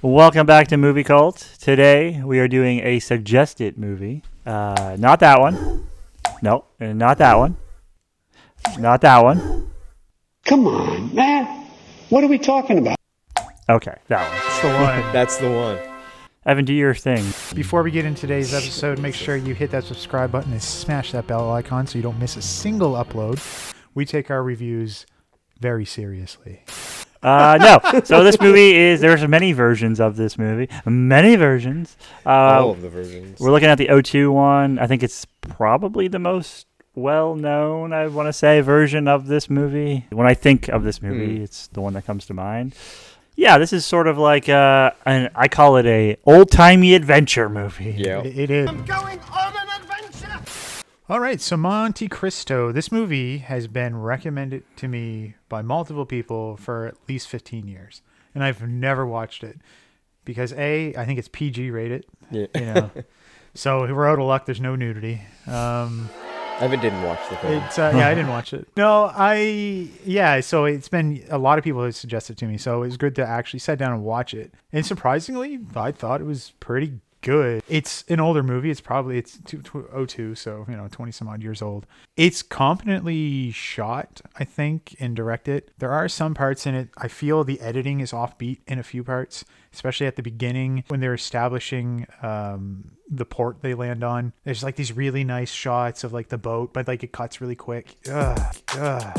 Welcome back to Movie Cult. Today we are doing a suggested movie. Not that one. No, not that one. Not that one. Come on, man. What are we talking about? Okay, that one. That's the one. That's the one. Evan, do your thing. Before we get into today's episode, make sure you hit that subscribe button and smash that bell icon so you don't miss a single upload. We take our reviews very seriously. No. So this movie there's many versions of this movie. Many versions. All of the versions. We're looking at the 02 one. I think it's probably the most well-known, I want to say, version of this movie. When I think of this movie, it's the one that comes to mind. Yeah, this is sort of like I call it a old-timey adventure movie. Yeah. It is. I'm going on an adventure. All right, so Monte Cristo. This movie has been recommended to me by multiple people for at least 15 years. And I've never watched it because I think it's PG rated. Yeah. You know. So we're out of luck. There's no nudity. Evan didn't watch the film. I didn't watch it. No, so it's been a lot of people have suggested to me, so it was good to actually sit down and watch it. And surprisingly, I thought it was pretty good. It's an older movie. It's 02, so 20 some odd years old. It's competently shot, I think, and directed. There are some parts in it I feel the editing is offbeat in a few parts, especially at the beginning when they're establishing the port they land on. There's like these really nice shots of like the boat, but like it cuts really quick. The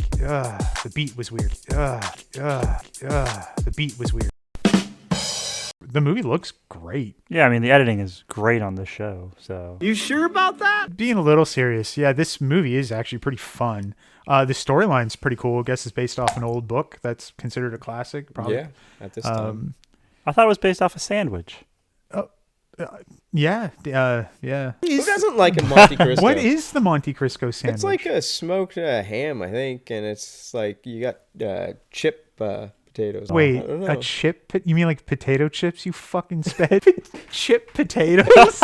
beat was weird. The beat was weird. The movie looks great. Yeah, I mean, the editing is great on this show. So You sure about that? Being a little serious, yeah, this movie is actually pretty fun. The storyline's pretty cool. I guess it's based off an old book that's considered a classic. Probably. Yeah, at this time. I thought it was based off a sandwich. Yeah. Who doesn't like a Monte Cristo? What is the Monte Cristo sandwich? It's like a smoked ham, I think, and it's like you got chip potatoes. Wait, I don't know. a chip? You mean like potato chips? You fucking sped chip potatoes.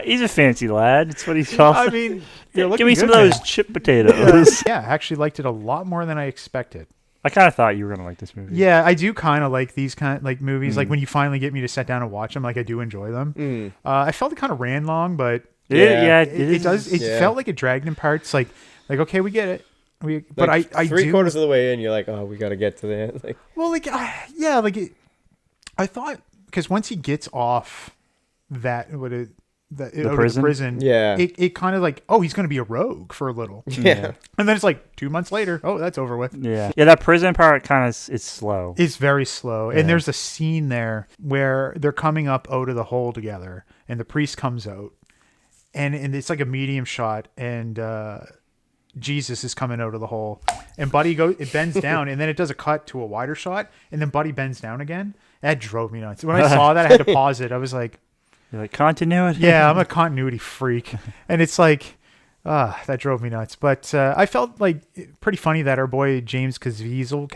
He's a fancy lad. That's what he's called. I mean, give me some of those chip potatoes. Yeah, I actually liked it a lot more than I expected. I kind of thought you were gonna like this movie. Yeah, I do kind of like these kind of like movies. Like when you finally get me to sit down and watch them, like I do enjoy them. I felt it kind of ran long, but it does. It felt like it dragged in parts. Like okay, we get it. But I three-quarters of the way in, you're like, oh, we got to get to the end. Like, well, I thought because once he gets off the prison, yeah, it kind of like, oh, he's going to be a rogue for a little, yeah, and then it's like 2 months later, oh, that's over with. Yeah. That prison part kind of it's slow. It's very slow, and there's a scene there where they're coming up out of the hole together, and the priest comes out, and it's like a medium shot, and Jesus is coming out of the hole, and Buddy it bends down, and then it does a cut to a wider shot, and then Buddy bends down again. That drove me nuts. When I saw that, I had to pause it. I was like, "You're like continuity." Yeah, I'm a continuity freak, and it's like, that drove me nuts. But I felt like pretty funny that our boy James Caviezel,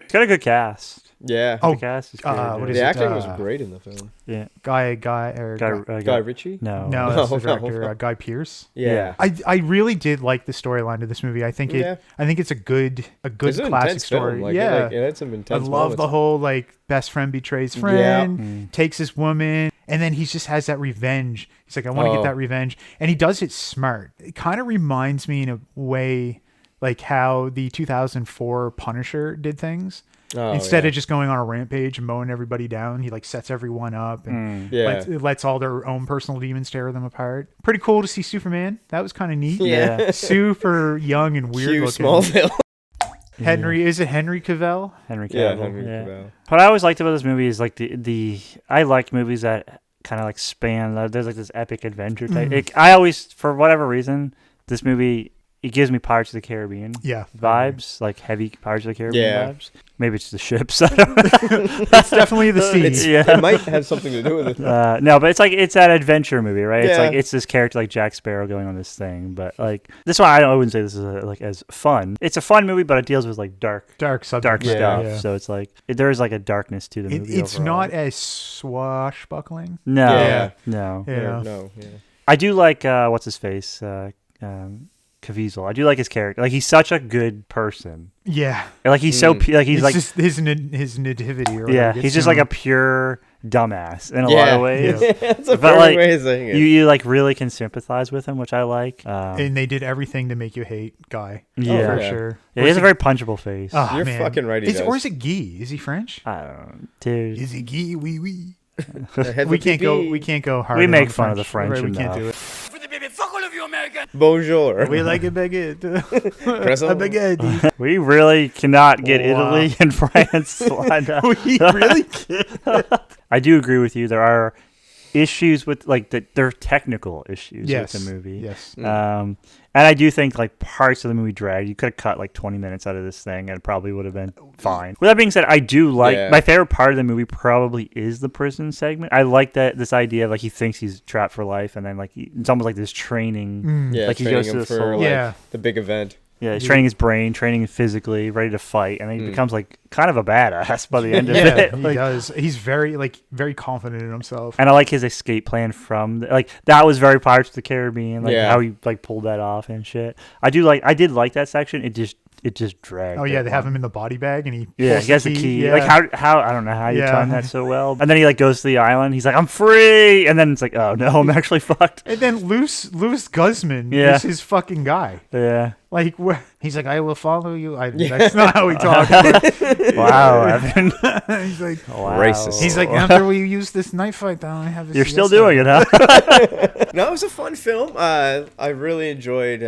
It's got a good cast. yeah. The cast is good. what is the it? acting was great in the film. Yeah. Guy Guy Ritchie. No. that's the No. director, Guy Pearce. Yeah. I really did like the storyline of this movie. I think it's a good It's an classic intense story. film. Like, yeah, it had some I intense love the moments. whole like best friend betrays friend, takes his woman, and then he just has that revenge. He's like, I want to get that revenge, and he does it smart. It kind of reminds me in a way like how the 2004 Punisher did things. Instead of just going on a rampage and mowing everybody down, he like sets everyone up and lets all their own personal demons tear them apart. Pretty cool to see Superman. That was kind of neat. Yeah. Super young and weird Hugh looking. Smallville. Is it Henry Cavil? Henry Cavil. Yeah, Henry Cavil. What I always liked about this movie is like I like movies that kind of like span. There's like this epic adventure type. I always, for whatever reason, this movie. It gives me Pirates of the Caribbean vibes, like heavy Pirates of the Caribbean vibes. Maybe it's the ships. I don't know. It's definitely the sea. It might have something to do with it. No, but it's that adventure movie, right? Yeah. It's like it's this character like Jack Sparrow going on this thing. But like this one, I wouldn't say this is like as fun. It's a fun movie, but it deals with like dark subject. stuff. Yeah. So it's like there is like a darkness to the movie. It's overall. not as swashbuckling. No. Yeah. No. Yeah. No. Yeah. I do like what's his face. Caviezel. I do like his character. Like he's such a good person. Yeah. And, like he's so like he's it's like just his nativity. Or yeah. whatever He's just like a pure dumbass in a lot of ways. Yeah. That's a But perfect like way of saying it. you like really can sympathize with him, which I like. And they did everything to make you hate Guy. Yeah. For sure. Yeah, he has a very punchable face. Oh, You're man. fucking right. Or is it Guy? Is he French? I don't know, dude. Is he Guy? Oui. The We can't go hard. We on make the fun of the French. French Right, we can't do it. Bonjour. We like a baguette. Croissant. A baguette. We really cannot get Wow. Italy and France lined up. We really can't. I do agree with you. There are issues with like there are technical issues Yes. with the movie. Yes. And I do think like parts of the movie drag. You could have cut like 20 minutes out of this thing and it probably would have been fine. With that being said, I do like my favorite part of the movie probably is the prison segment. I like this idea of like he thinks he's trapped for life and then like it's almost like this training. Yeah, like he training goes to him the for soul. like the big event. Yeah, he's training his brain, training him physically, ready to fight, and then he becomes like kind of a badass by the end of it. He Like, does. He's very confident in himself. and I like his escape plan from like that was very Pirates of the Caribbean, like how he like pulled that off and shit. I did like that section. It just dragged. Oh yeah, they have him in the body bag, and he he has the key. Yeah. Like how I don't know how you Yeah. time that so well. And then he like goes to the island. He's like, I'm free, and then it's like, oh no, I'm actually fucked. And then Louis Guzman Yeah. is his fucking guy. Yeah. Like he's like, I will follow you. That's not how he talks. But Wow, Evan. he's like, Wow. Racist. he's like, after we use this knife fight, then I have. You're still doing it, huh? No, it was a fun film. I really enjoyed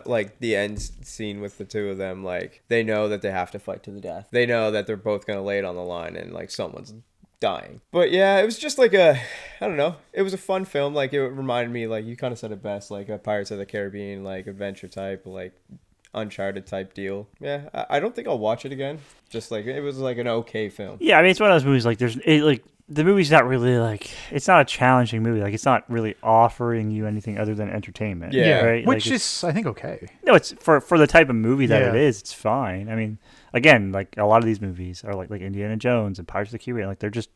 like the end scene with the two of them. Like they know that they have to fight to the death. They know that they're both gonna lay it on the line, and like someone's dying. But yeah, it was just like I don't know. It was a fun film. Like it reminded me, like you kind of said it best, like a Pirates of the Caribbean, like adventure type, like Uncharted type deal. Yeah, I don't think I'll watch it again. Just like it was like an okay film. Yeah, I mean, it's one of those movies like the movie's not really like it's not a challenging movie. Like it's not really offering you anything other than entertainment. Yeah. right. Which Like, is, I think, okay. no, it's for the type of movie that it Yeah. is. It's fine. I mean, again, like a lot of these movies are like Indiana Jones and Pirates of the Caribbean. Like they're just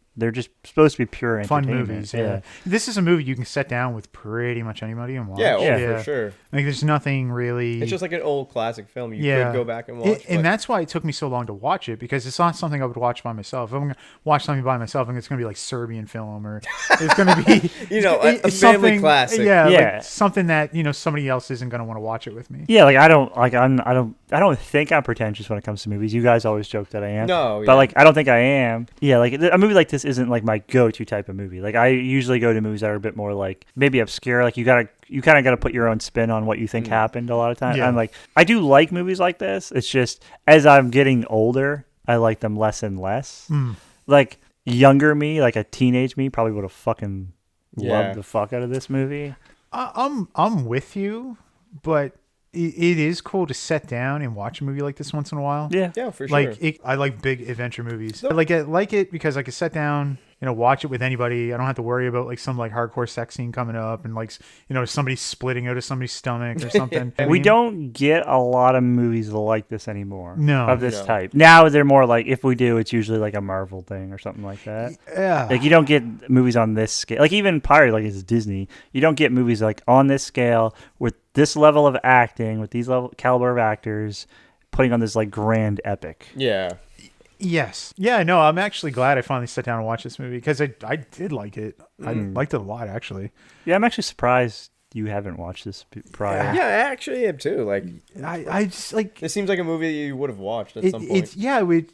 supposed to be pure Fun entertainment. movies. Yeah. This is a movie you can sit down with pretty much anybody and watch. Yeah, for sure. Like there's nothing really. It's just like an old classic film. You could go back and watch. And that's why it took me so long to watch it, because it's not something I would watch by myself. If I'm going to watch something by myself, I think it's going to be like Serbian film, or it's going to be a family classic. Yeah, Yeah. like something that somebody else isn't going to want to watch it with me. Yeah, like I don't think I'm pretentious when it comes to movies. You guys always joke that I am. No, but yeah. like I don't think I am. Yeah, like a movie like this isn't like my go-to type of movie. Like I usually go to movies that are a bit more like maybe obscure. Like you kind of got to put your own spin on what you think happened a lot of times. Yeah. And like I do like movies like this. It's just as I'm getting older, I like them less and less. Like younger me, like a teenage me, probably would have fucking loved the fuck out of this movie. I'm with you, but it is cool to sit down and watch a movie like this once in a while. Yeah. Yeah, for sure. Like I like big adventure movies. I like it because I can sit down, watch it with anybody. I don't have to worry about like some like hardcore sex scene coming up and like somebody splitting out of somebody's stomach or something. We don't get a lot of movies like this anymore. No. Of this type. Now they're more like, if we do, it's usually like a Marvel thing or something like that. Yeah. Like you don't get movies on this scale. Like even Pirate, like it's Disney. You don't get movies like on this scale with this level of acting, with these caliber of actors, putting on this like grand epic. Yeah. Yes. Yeah, no, I'm actually glad I finally sat down and watched this movie, because I did like it. I liked it a lot, actually. Yeah, I'm actually surprised you haven't watched this prior. Yeah, I actually am too. Like, I just like it seems like a movie that you would have watched at some point. You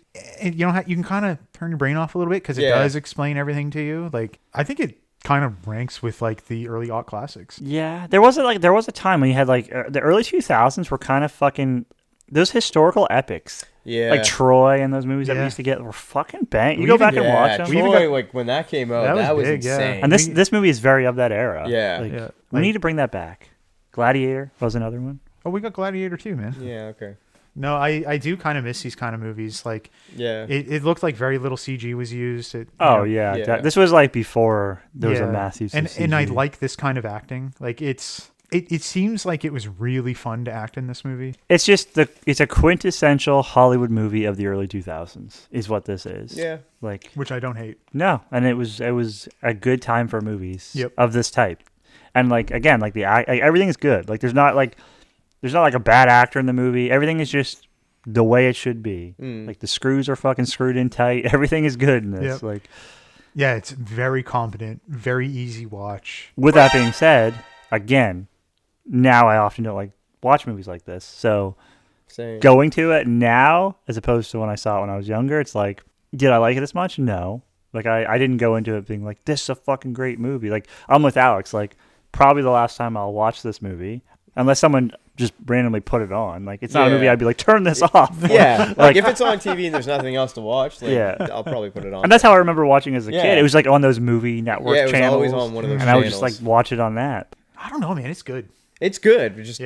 can kind of turn your brain off a little bit, because it does explain everything to you. Like, I think it kind of ranks with like the early aught classics. Yeah, there was a time when you had like the early 2000s were kind of fucking those historical epics. Yeah. Like Troy and those movies that we used to get were fucking bang. You We go even- back and watch them. Troy, like when that came out, that was big, yeah. insane. And this movie is very of that era. Yeah. Like, Yeah. we need to bring that back. Gladiator was another one. Oh, we got Gladiator too, man. Yeah, okay. No, I do kind of miss these kind of movies. Like, Yeah. it looked like very little CG was used. Yeah. Yeah. This was like before there was a massive and I like this kind of acting. Like it seems like it was really fun to act in this movie. It's just it's a quintessential Hollywood movie of the early 2000s is what this is. Yeah. Like, Which I don't hate. no, and it was a good time for movies Yep. of this type. And like again, like everything is good. Like there's not like there's not like a bad actor in the movie. Everything is just the way it should be. Like the screws are fucking screwed in tight. Everything is good in this. Yep. Like, yeah, it's very competent, very easy watch. with that being said, again, now I often don't like watch movies like this. So Same. going to it now, as opposed to when I saw it when I was younger, it's like, did I like it as much? No. Like I didn't go into it being like, this is a fucking great movie. Like I'm with Alex. Like probably the last time I'll watch this movie, unless someone just randomly put it on. Like it's not a movie I'd be like, turn this off. Yeah, like if it's on TV and there's nothing else to watch, like, I'll probably put it on. And that's how I remember watching as a kid. It was like on those movie network it was channels. always on one of those and I would just like watch it on that. I don't know, man. It's good. It's good. Just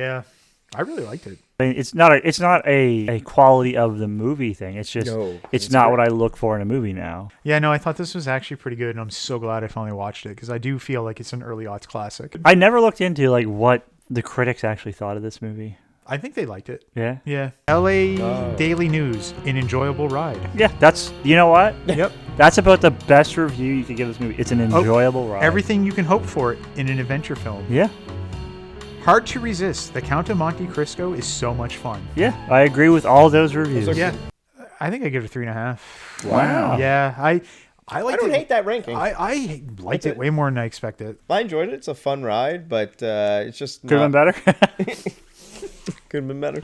I really liked it. I mean, it's not a quality of the movie thing. It's just it's not what I look for in a movie now. Yeah, no, I thought this was actually pretty good, and I'm so glad I finally watched it because I do feel like it's an early aughts classic. I never looked into like what the critics actually thought of this movie. I think they liked it. Yeah. Yeah. LA Daily News, an enjoyable ride. Yeah, that's, you know what? Yep. That's about the best review you could give this movie. It's an enjoyable ride. Everything you can hope for in an adventure film. Yeah. Hard to resist. The Count of Monte Cristo is so much fun. Yeah, I agree with all those reviews. Yeah. I think I give it a 3.5. Wow. Yeah. I don't hate that ranking. I liked it way more than I expected. I enjoyed it. It's a fun ride, but it's just Could have been better. Could have been better.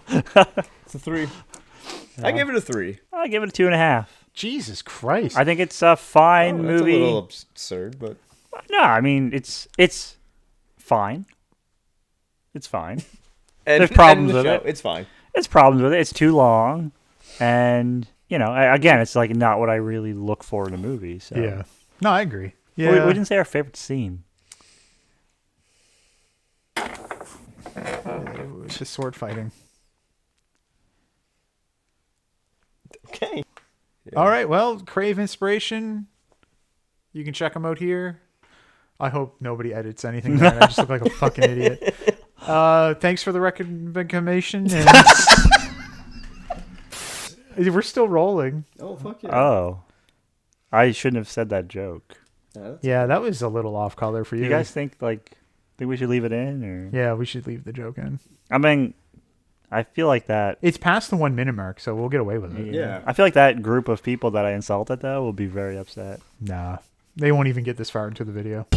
It's a 3. I give it a 3. I give it a 2.5. Jesus Christ. I think it's a fine movie. It's a little absurd, but no, I mean it's fine. It's fine. There's problems with it. It's fine. It's problems with it. It's too long, and you know, again, it's like not what I really look for in a movie. So yeah. No, I agree. Yeah. We didn't say our favorite scene. It's just sword fighting. Okay. Yeah. All right. Well, Crave Inspiration. You can check them out here. I hope nobody edits anything there. I just look like a fucking idiot. Thanks for the recommendation. And we're still rolling. Oh, fuck yeah. Oh. I shouldn't have said that joke. Yeah, that was a little off color for you. You guys think we should leave it in, or? Yeah, we should leave the joke in. I mean, I feel like that. It's past the 1 minute mark, so we'll get away with it. Yeah. I feel like that group of people that I insulted, though, will be very upset. Nah, they won't even get this far into the video.